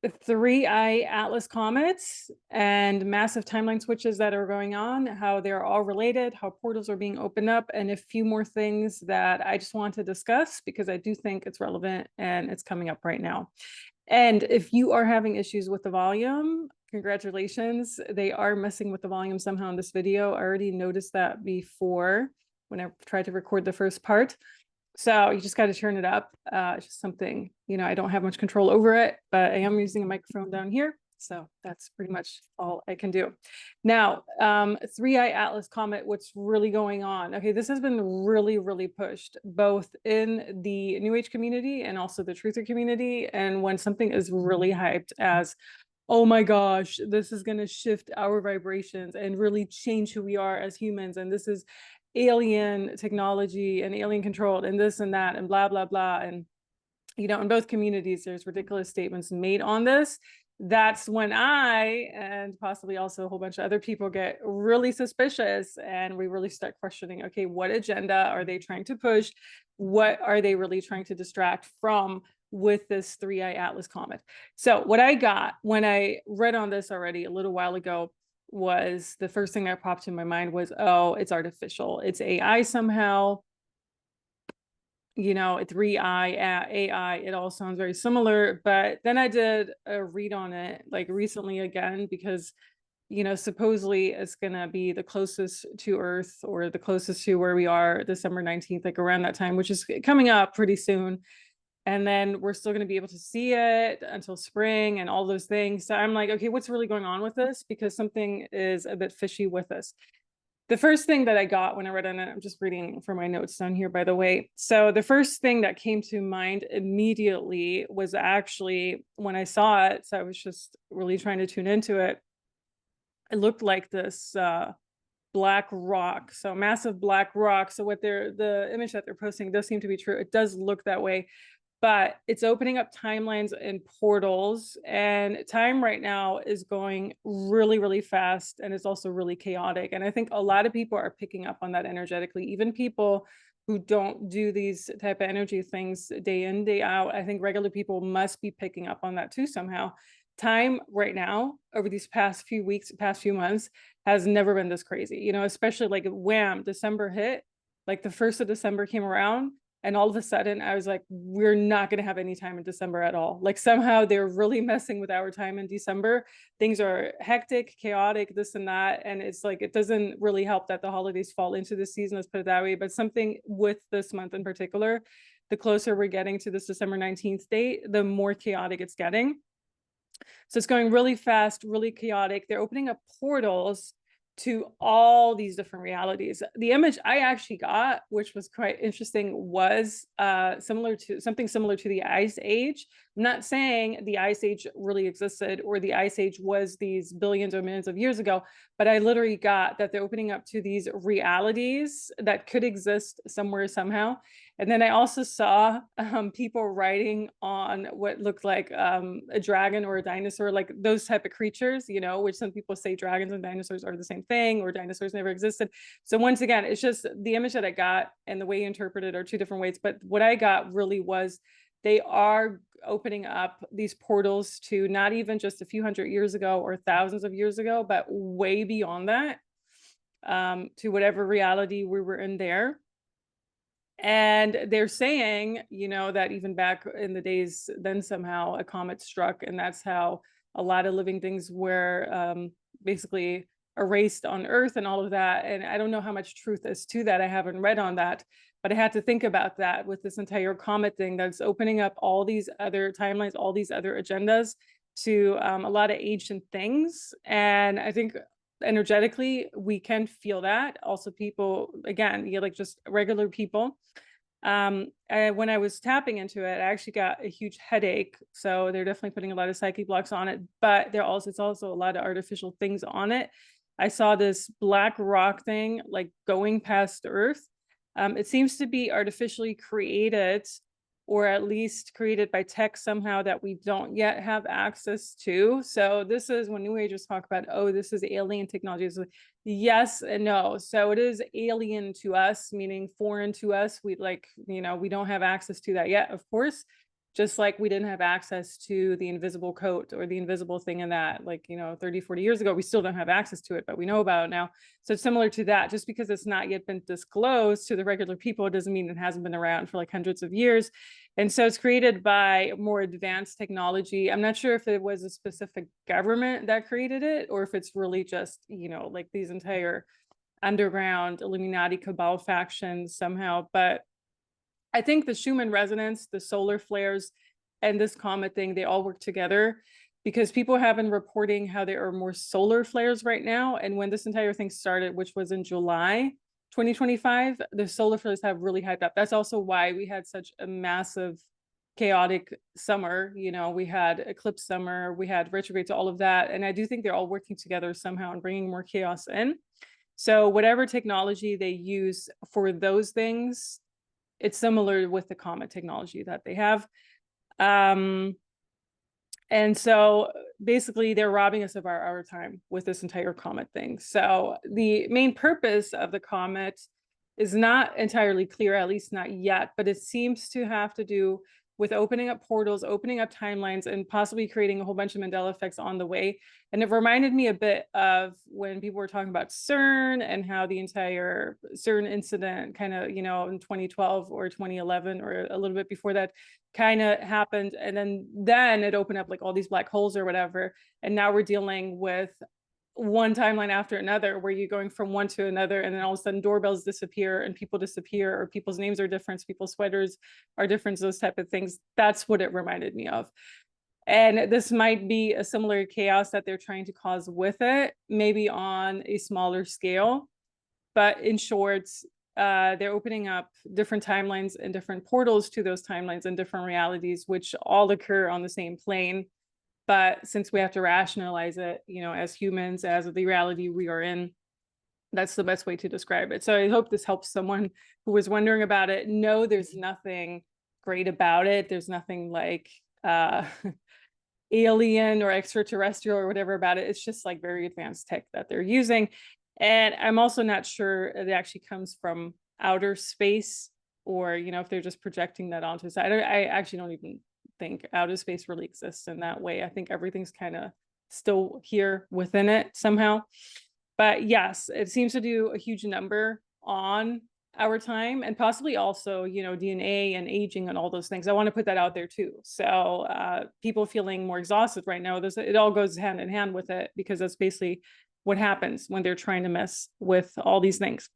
3-eye Atlas comets and massive timeline switches that are going on, how they're all related, how portals are being opened up, and a few more things that I just want to discuss because I do think it's relevant and it's coming up right now. And if you are having issues with the volume, congratulations. They are messing with the volume somehow in this video. I already noticed that before when I tried to record the first part. So you just got to turn it up. It's just something, I don't have much control over it, but I am using a microphone down here. So that's pretty much all I can do. Now, 3-eye Atlas Comet, what's really going on? Okay, this has been really, really pushed, both in the New Age community and also the truther community. And when something is really hyped as, oh my gosh, this is going to shift our vibrations and really change who we are as humans. And this is alien technology and alien controlled and this and that and blah, blah, blah. And, in both communities, there's ridiculous statements made on this. That's when I, and possibly also a whole bunch of other people, get really suspicious and we really start questioning, okay, what agenda are they trying to push? What are they really trying to distract from with this 3-eye Atlas comet? So what I got when I read on this already a little while ago was the first thing that popped in my mind was, oh, it's artificial. It's AI somehow. It's 3-eye AI. It all sounds very similar. But then I did a read on it like recently again, because, supposedly it's going to be the closest to Earth or the closest to where we are December 19th, like around that time, which is coming up pretty soon. And then we're still going to be able to see it until spring and all those things. So I'm like, okay, what's really going on with this? Because something is a bit fishy with this. The first thing that I got when I read on it, I'm just reading from my notes down here, by the way. So the first thing that came to mind immediately was actually when I saw it. So I was just really trying to tune into it. It looked like this black rock, so massive black rock. So the image that they're posting does seem to be true. It does look that way. But it's opening up timelines and portals, and time right now is going really, really fast, and it's also really chaotic. And I think a lot of people are picking up on that energetically, even people who don't do these type of energy things day in, day out. I think regular people must be picking up on that too somehow. Time right now, over these past few weeks, past few months, has never been this crazy, especially like wham, December hit, like the 1st of December came around. And all of a sudden, I was like, we're not going to have any time in December at all. Like somehow they're really messing with our time in December. Things are hectic, chaotic, this and that. And it's like, it doesn't really help that the holidays fall into the season, let's put it that way. But something with this month in particular, the closer we're getting to this December 19th date, the more chaotic it's getting. So it's going really fast, really chaotic. They're opening up portals to all these different realities. The image I actually got, which was quite interesting, was something similar to the Ice Age. I'm not saying the Ice Age really existed or the Ice Age was these billions or millions of years ago, but I literally got that they're opening up to these realities that could exist somewhere, somehow. And then I also saw people writing on what looked like a dragon or a dinosaur, like those type of creatures, which some people say dragons and dinosaurs are the same thing or dinosaurs never existed. So once again, it's just the image that I got and the way you interpret it are two different ways. But what I got really was they are opening up these portals to not even just a few hundred years ago or thousands of years ago, but way beyond that, to whatever reality we were in there. And they're saying, that even back in the days, then somehow a comet struck, and that's how a lot of living things were basically erased on Earth and all of that. And I don't know how much truth is to that. I haven't read on that, but I had to think about that with this entire comet thing that's opening up all these other timelines, all these other agendas to a lot of ancient things. And I think energetically we can feel that. Also people, again, like just regular people. When I was tapping into it, I actually got a huge headache. So they're definitely putting a lot of psyche blocks on it, but it's also a lot of artificial things on it. I saw this black rock thing like going past Earth. It seems to be artificially created, or at least created by tech somehow that we don't yet have access to. So this is when New Agers talk about, oh, this is alien technology. So yes and no. So it is alien to us, meaning foreign to us. We we don't have access to that yet, of course. just like we didn't have access to the invisible coat or the invisible thing in that, like, 30, 40 years ago, we still don't have access to it, but we know about it now. So it's similar to that. Just because it's not yet been disclosed to the regular people, it doesn't mean it hasn't been around for like hundreds of years. And so it's created by more advanced technology. I'm not sure if it was a specific government that created it, or if it's really just, like these entire underground Illuminati cabal factions somehow. But I think the Schumann resonance, the solar flares, and this comet thing, they all work together, because people have been reporting how there are more solar flares right now. And when this entire thing started, which was in July 2025, the solar flares have really hyped up. That's also why we had such a massive chaotic summer. We had eclipse summer, we had retrogrades, all of that. And I do think they're all working together somehow and bringing more chaos in. So whatever technology they use for those things, it's similar with the Comet technology that they have. And so basically they're robbing us of our time with this entire Comet thing. So the main purpose of the Comet is not entirely clear, at least not yet, but it seems to have to do with opening up portals, opening up timelines, and possibly creating a whole bunch of Mandela effects on the way. And it reminded me a bit of when people were talking about CERN and how the entire CERN incident kind of, in 2012 or 2011 or a little bit before that kind of happened. And then it opened up like all these black holes or whatever. And now we're dealing with one timeline after another, where you're going from one to another, and then all of a sudden doorbells disappear and people disappear, or people's names are different, people's sweaters are different, those type of things. That's what it reminded me of. And this might be a similar chaos that they're trying to cause with it, maybe on a smaller scale. But in short, they're opening up different timelines and different portals to those timelines and different realities, which all occur on the same plane. But since we have to rationalize it, as humans, as the reality we are in, that's the best way to describe it. So I hope this helps someone who was wondering about it. No, there's nothing great about it. There's nothing like alien or extraterrestrial or whatever about it. It's just like very advanced tech that they're using. And I'm also not sure it actually comes from outer space, or, if they're just projecting that onto us. I actually don't even think outer space really exists in that way. I think everything's kind of still here within it somehow. But yes, it seems to do a huge number on our time, and possibly also, DNA and aging and all those things. I want to put that out there too. So people feeling more exhausted right now, it all goes hand in hand with it, because that's basically what happens when they're trying to mess with all these things.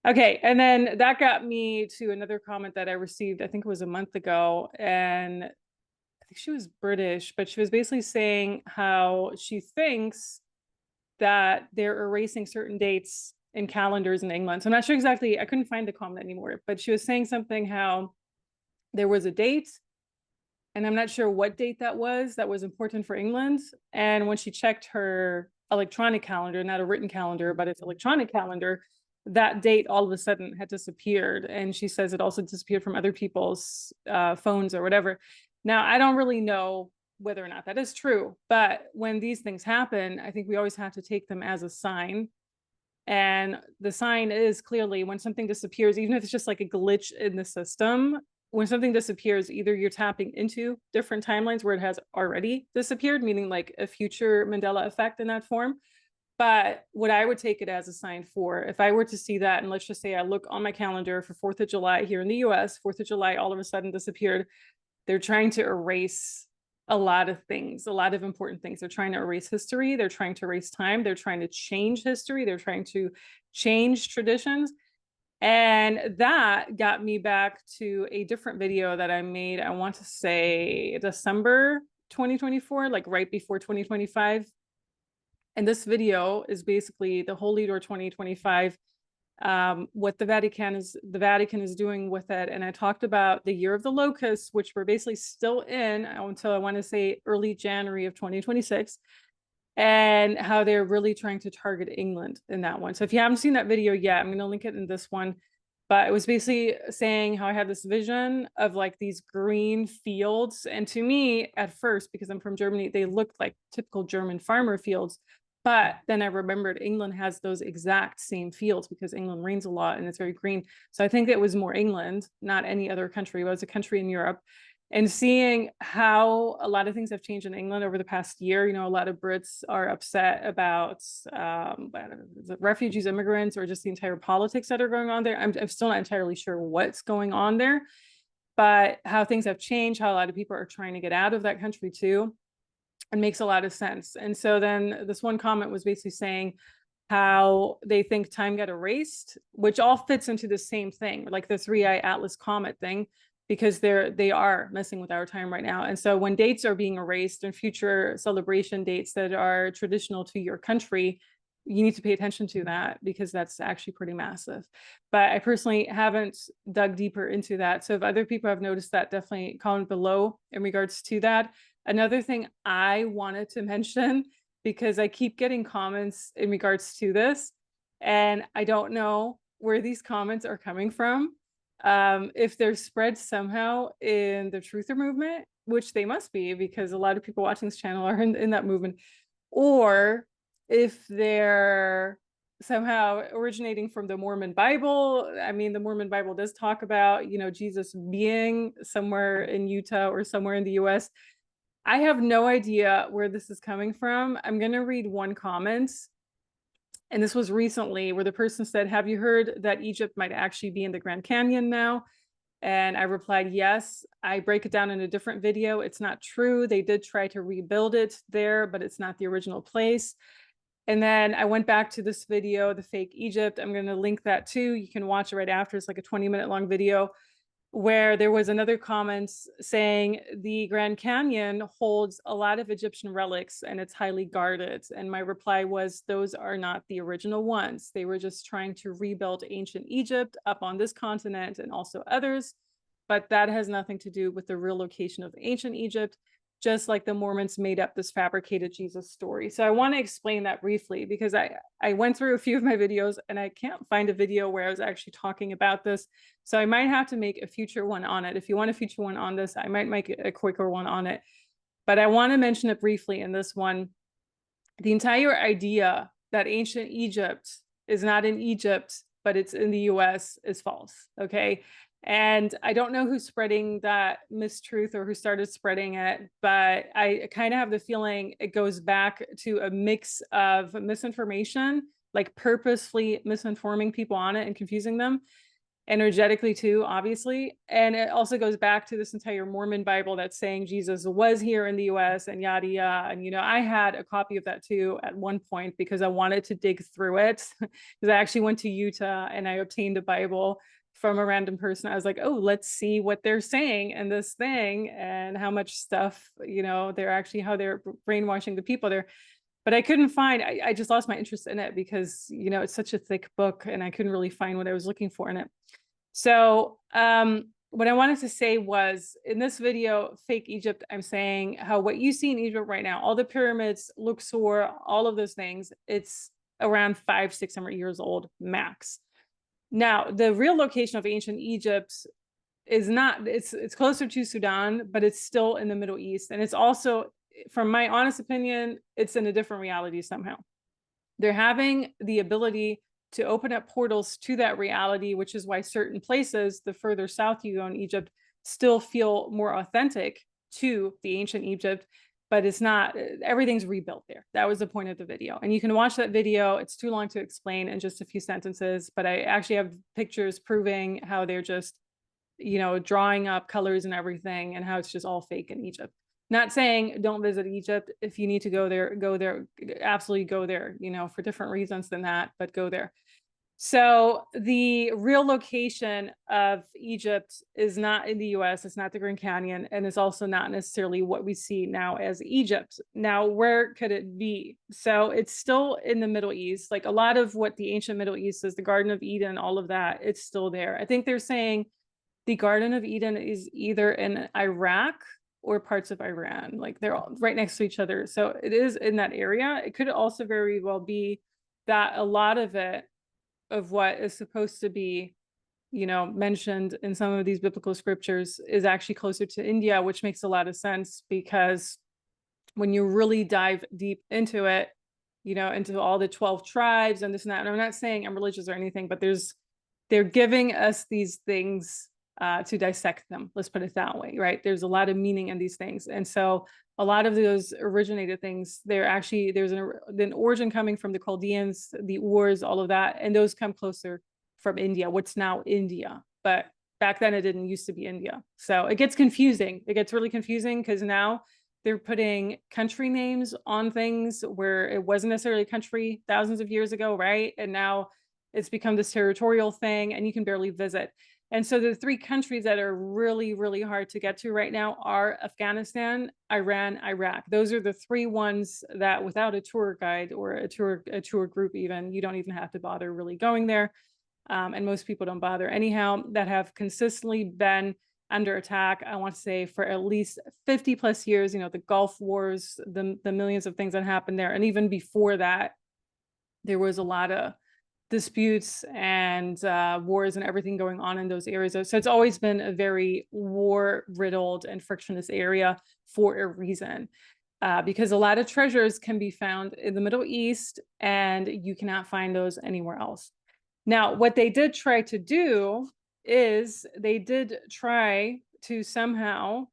Okay, and then that got me to another comment that I received, I think it was a month ago, and I think she was British, but she was basically saying how she thinks that they're erasing certain dates in calendars in England. So I'm not sure exactly, I couldn't find the comment anymore, but she was saying something how there was a date, and I'm not sure what date that was important for England. And when she checked her electronic calendar, not a written calendar, but it's electronic calendar, that date all of a sudden had disappeared. And she says it also disappeared from other people's phones or whatever. Now, I don't really know whether or not that is true, but when these things happen, I think we always have to take them as a sign. And the sign is clearly when something disappears, even if it's just like a glitch in the system, when something disappears, either you're tapping into different timelines where it has already disappeared, meaning like a future Mandela effect in that form. But what I would take it as a sign for, if I were to see that, and let's just say I look on my calendar for 4th of July here in the US, 4th of July all of a sudden disappeared. They're trying to erase a lot of things, a lot of important things. They're trying to erase history. They're trying to erase time. They're trying to change history. They're trying to change traditions. And that got me back to a different video that I made, I want to say December 2024, like right before 2025. And this video is basically the Holy Door 2025, what the Vatican is doing with it. And I talked about the year of the locusts, which we're basically still in until I want to say early January of 2026, and how they're really trying to target England in that one. So if you haven't seen that video yet, I'm going to link it in this one. But it was basically saying how I had this vision of like these green fields. And to me at first, because I'm from Germany, they looked like typical German farmer fields. But then I remembered England has those exact same fields because England rains a lot and it's very green. So I think it was more England, not any other country. It was a country in Europe. and seeing how a lot of things have changed in England over the past year. You know, a lot of Brits are upset about I don't know, is it refugees, immigrants, or just the entire politics that are going on there. I'm still not entirely sure what's going on there, but how things have changed, how a lot of people are trying to get out of that country too. It makes a lot of sense. And so then this one comment was basically saying how they think time got erased, which all fits into the same thing, like the 3-eye Atlas comet thing, because they are messing with our time right now. And so when dates are being erased and future celebration dates that are traditional to your country, you need to pay attention to that, because that's actually pretty massive. But I personally haven't dug deeper into that. So if other people have noticed that, definitely comment below in regards to that. Another thing I wanted to mention, because I keep getting comments in regards to this, and I don't know where these comments are coming from. If they're spread somehow in the truther movement, which they must be, because a lot of people watching this channel are in that movement, or if they're somehow originating from the Mormon Bible. I mean, the Mormon Bible does talk about, you know, Jesus being somewhere in Utah or somewhere in the US. I have no idea where this is coming from. I'm going to read one comment. And this was recently, where the person said, "Have you heard that Egypt might actually be in the Grand Canyon now?" And I replied, yes. I break it down in a different video. It's not true. They did try to rebuild it there, but it's not the original place. And then I went back to this video, the fake Egypt. I'm going to link that too. You can watch it right after. It's like a 20-minute long video, where there was another comment saying the Grand Canyon holds a lot of Egyptian relics and it's highly guarded. And my reply was, those are not the original ones. They were just trying to rebuild ancient Egypt up on this continent and also others. But that has nothing to do with the real location of ancient Egypt, just like the Mormons made up this fabricated Jesus story. So I want to explain that briefly, because I went through a few of my videos and I can't find a video where I was actually talking about this. So I might have to make a future one on it. If you want a future one on this, I might make a quicker one on it. But I want to mention it briefly in this one. The entire idea that ancient Egypt is not in Egypt, but it's in the US, is false. Okay. And I don't know who's spreading that mistruth or who started spreading it, but I kind of have the feeling it goes back to a mix of misinformation, like purposefully misinforming people on it and confusing them, energetically too, obviously. And it also goes back to this entire Mormon Bible that's saying Jesus was here in the US and yada yada. And, you know, I had a copy of that too at one point, because I wanted to dig through it, because I actually went to Utah and I obtained a Bible from a random person. I was like, oh, let's see what they're saying in this thing and how much stuff, you know, they're actually, how they're brainwashing the people there. But I couldn't find, I just lost my interest in it, because, you know, it's such a thick book and I couldn't really find what I was looking for in it. So what I wanted to say was, in this video, Fake Egypt, I'm saying how what you see in Egypt right now, all the pyramids, Luxor, all of those things, it's around 500-600 years old max. Now, the real location of ancient Egypt is not, it's closer to Sudan, but it's still in the Middle East. And it's also, from my honest opinion, it's in a different reality somehow. They're having the ability to open up portals to that reality, which is why certain places, the further south you go in Egypt, still feel more authentic to the ancient Egypt. But it's not, everything's rebuilt there. That was the point of the video. And you can watch that video. It's too long to explain in just a few sentences, but I actually have pictures proving how they're just, you know, drawing up colors and everything, and how it's just all fake in Egypt. Not saying don't visit Egypt. If you need to go there, absolutely go there, you know, for different reasons than that, but go there. So the real location of Egypt is not in the US, it's not the Grand Canyon, and it's also not necessarily what we see now as Egypt. Now, where could it be? So it's still in the Middle East. Like a lot of what the ancient Middle East is, the Garden of Eden, all of that, it's still there. I think they're saying the Garden of Eden is either in Iraq or parts of Iran. Like they're all right next to each other. So it is in that area. It could also very well be that a lot of it, of what is supposed to be, you know, mentioned in some of these biblical scriptures, is actually closer to India, which makes a lot of sense, because when you really dive deep into it, you know, into all the 12 tribes and this and that, and I'm not saying I'm religious or anything, but they're giving us these things to dissect them. Let's put it that way, right? There's a lot of meaning in these things. And so a lot of those originated things, there's an origin coming from the Chaldeans, the Urs, all of that. And those come closer from India, what's now India. But back then it didn't used to be India. So it gets confusing. It gets really confusing because now they're putting country names on things where it wasn't necessarily a country thousands of years ago, right? And now it's become this territorial thing and you can barely visit. And so the three countries that are really, really hard to get to right now are Afghanistan, Iran, Iraq. Those are the three ones that without a tour guide or a tour group even, you don't even have to bother really going there. And most people don't bother anyhow, that have consistently been under attack, I want to say, for at least 50 plus years. You know, the Gulf Wars, the millions of things that happened there. And even before that, there was a lot of disputes and wars and everything going on in those areas. So it's always been a very war-riddled and frictionless area for a reason. Because a lot of treasures can be found in the Middle East and you cannot find those anywhere else. Now, what they did try to do is they did try to somehow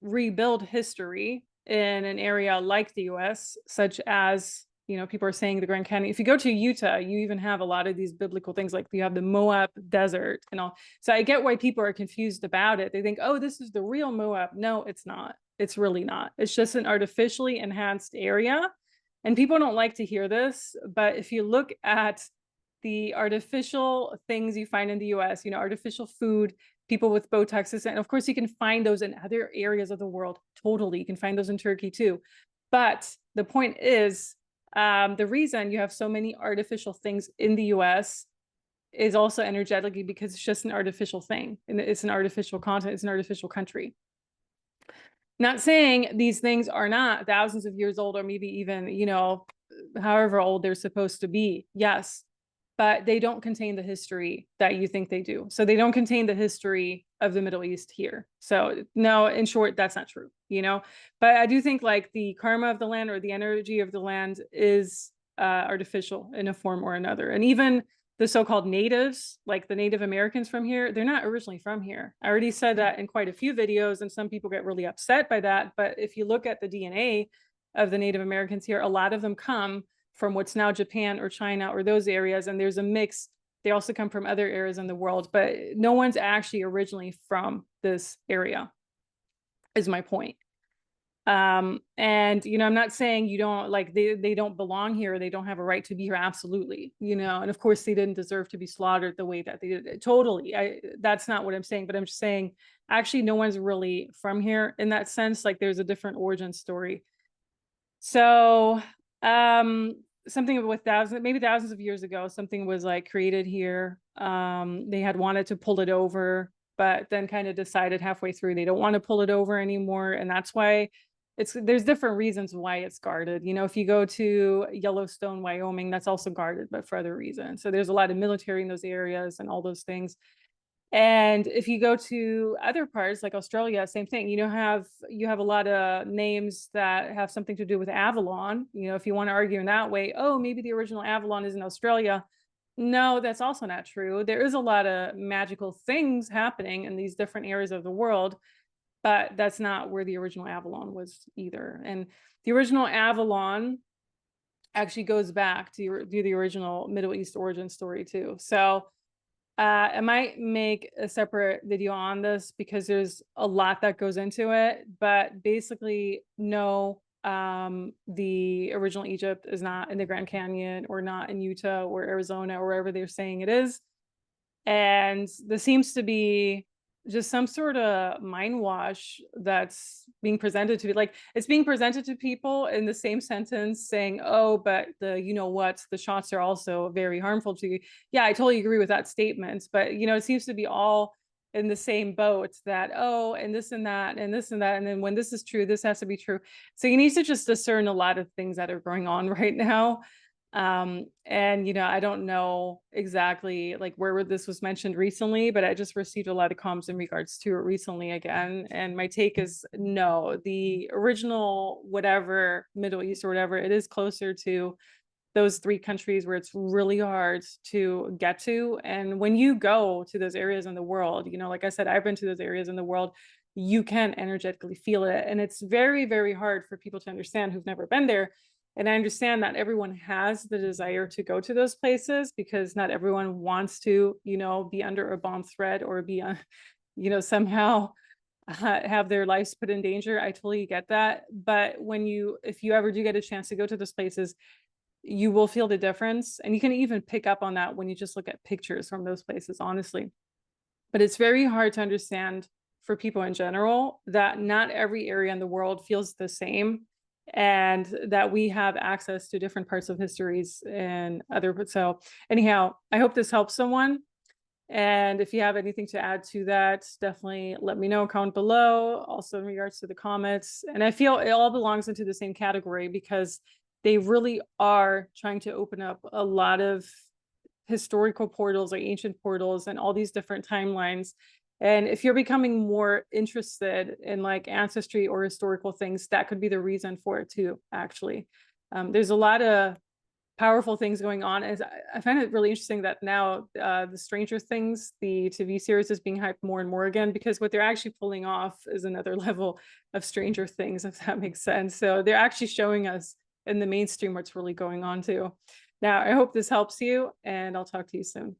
rebuild history in an area like the US, such as, you know, people are saying the Grand Canyon. If you go to Utah, you even have a lot of these biblical things, like you have the Moab desert and all. So I get why people are confused about it. They think, oh, this is the real Moab. No, it's not. It's really not. It's just an artificially enhanced area. And people don't like to hear this, but if you look at the artificial things you find in the US, you know, artificial food, people with Botox, and of course you can find those in other areas of the world. Totally. You can find those in Turkey too. But the point is, the reason you have so many artificial things in the US is also energetically because it's just an artificial thing. And it's an artificial continent, it's an artificial country. Not saying these things are not thousands of years old or maybe even, you know, however old they're supposed to be. Yes. But they don't contain the history that you think they do. So they don't contain the history of the Middle East here. So no, in short, that's not true, you know? But I do think like the karma of the land or the energy of the land is artificial in a form or another. And even the so-called natives, like the Native Americans from here, they're not originally from here. I already said that in quite a few videos, and some people get really upset by that. But if you look at the DNA of the Native Americans here, a lot of them come from what's now Japan or China or those areas. And there's a mix. They also come from other areas in the world, but no one's actually originally from this area, is my point. And, you know, I'm not saying you don't, like, they don't belong here. They don't have a right to be here. Absolutely. You know, and of course they didn't deserve to be slaughtered the way that they did. Totally. That's not what I'm saying, but I'm just saying, actually, no one's really from here in that sense. Like there's a different origin story. So, something with thousands of years ago, something was like created here. They had wanted to pull it over, but then kind of decided halfway through they don't want to pull it over anymore. And that's why there's different reasons why it's guarded. You know, if you go to Yellowstone, Wyoming, that's also guarded, but for other reasons. So there's a lot of military in those areas and all those things. And if you go to other parts like Australia, same thing. You have a lot of names that have something to do with Avalon. You know, if you want to argue in that way, oh, maybe the original Avalon is in Australia. No, that's also not true. There is a lot of magical things happening in these different areas of the world, but that's not where the original Avalon was either. And the original Avalon actually goes back to the original Middle East origin story too. So I might make a separate video on this because there's a lot that goes into it, but basically, no, the original Egypt is not in the Grand Canyon or not in Utah or Arizona or wherever they're saying it is. And there seems to be just some sort of mind wash that's being presented to me. Like it's being presented to people in the same sentence saying, oh, but you know what, the shots are also very harmful to you. Yeah, I totally agree with that statement. But, you know, it seems to be all in the same boat that, oh, and this and that, and this and that. And then when this is true, this has to be true. So you need to just discern a lot of things that are going on right now. And you know, I don't know exactly like where this was mentioned recently, but I just received a lot of comments in regards to it recently again. And my take is no, the original whatever Middle East or whatever, it is closer to those 3 countries where it's really hard to get to. And when you go to those areas in the world, like I said, I've been to those areas in the world, you can energetically feel it. And it's very, very hard for people to understand who've never been there. And I understand that everyone has the desire to go to those places because not everyone wants to, be under a bomb threat or be, somehow have their lives put in danger. I totally get that. But if you ever do get a chance to go to those places, you will feel the difference. And you can even pick up on that when you just look at pictures from those places, honestly. But it's very hard to understand for people in general that not every area in the world feels the same, and that we have access to different parts of histories and other. So anyhow, I hope this helps someone. And if you have anything to add to that, definitely let me know, comment below. Also in regards to the comets. And I feel it all belongs into the same category because they really are trying to open up a lot of historical portals, like ancient portals, and all these different timelines. And if you're becoming more interested in like ancestry or historical things, that could be the reason for it too, actually. There's a lot of powerful things going on. As I find it really interesting that now the Stranger Things, the TV series, is being hyped more and more again, because what they're actually pulling off is another level of Stranger Things, if that makes sense. So they're actually showing us in the mainstream what's really going on too. Now, I hope this helps you, and I'll talk to you soon.